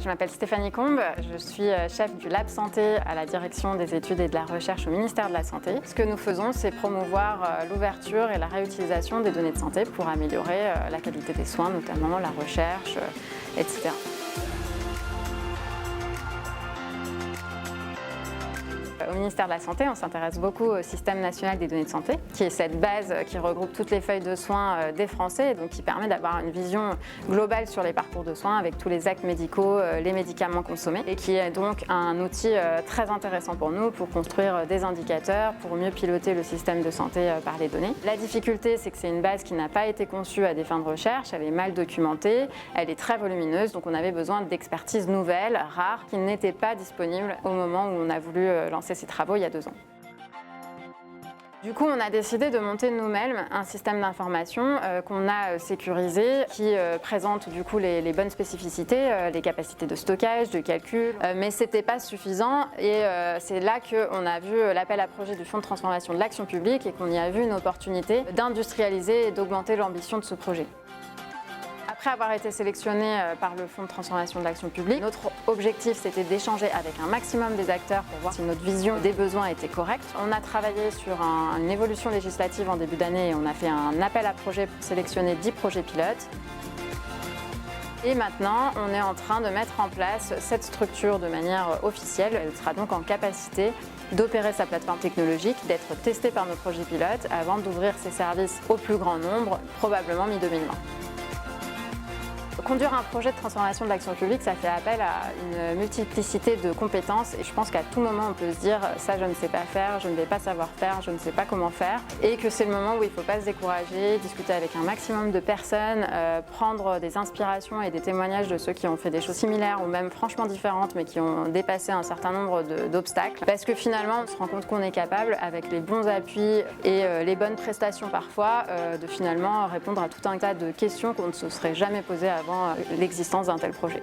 Je m'appelle Stéphanie Combe, je suis chef du Lab Santé à la direction des études et de la recherche au ministère de la Santé. Ce que nous faisons, c'est promouvoir l'ouverture et la réutilisation des données de santé pour améliorer la qualité des soins, notamment la recherche, etc. Au ministère de la Santé, on s'intéresse beaucoup au système national des données de santé, qui est cette base qui regroupe toutes les feuilles de soins des Français, et donc qui permet d'avoir une vision globale sur les parcours de soins avec tous les actes médicaux, les médicaments consommés, et qui est donc un outil très intéressant pour nous pour construire des indicateurs, pour mieux piloter le système de santé par les données. La difficulté, c'est que c'est une base qui n'a pas été conçue à des fins de recherche, elle est mal documentée, elle est très volumineuse, donc on avait besoin d'expertise nouvelle, rare, qui n'était pas disponible au moment où on a voulu lancer ces travaux il y a 2 ans. Du coup, on a décidé de monter nous-mêmes un système d'information qu'on a sécurisé, qui présente du coup les bonnes spécificités, les capacités de stockage, de calcul, mais c'était pas suffisant et c'est là qu'on a vu l'appel à projet du Fonds de transformation de l'action publique et qu'on y a vu une opportunité d'industrialiser et d'augmenter l'ambition de ce projet. Après avoir été sélectionné par le Fonds de transformation de l'action publique, notre objectif c'était d'échanger avec un maximum des acteurs pour voir si notre vision des besoins était correcte. On a travaillé sur une évolution législative en début d'année et on a fait un appel à projet pour sélectionner 10 projets pilotes. Et maintenant, on est en train de mettre en place cette structure de manière officielle. Elle sera donc en capacité d'opérer sa plateforme technologique, d'être testée par nos projets pilotes avant d'ouvrir ses services au plus grand nombre, probablement mi-2020. Conduire un projet de transformation de l'action publique, ça fait appel à une multiplicité de compétences et je pense qu'à tout moment on peut se dire ça je ne sais pas faire, je ne vais pas savoir faire, je ne sais pas comment faire et que c'est le moment où il ne faut pas se décourager, discuter avec un maximum de personnes, prendre des inspirations et des témoignages de ceux qui ont fait des choses similaires ou même franchement différentes mais qui ont dépassé un certain nombre d'obstacles parce que finalement on se rend compte qu'on est capable avec les bons appuis et les bonnes prestations parfois de finalement répondre à tout un tas de questions qu'on ne se serait jamais posées avant l'existence d'un tel projet.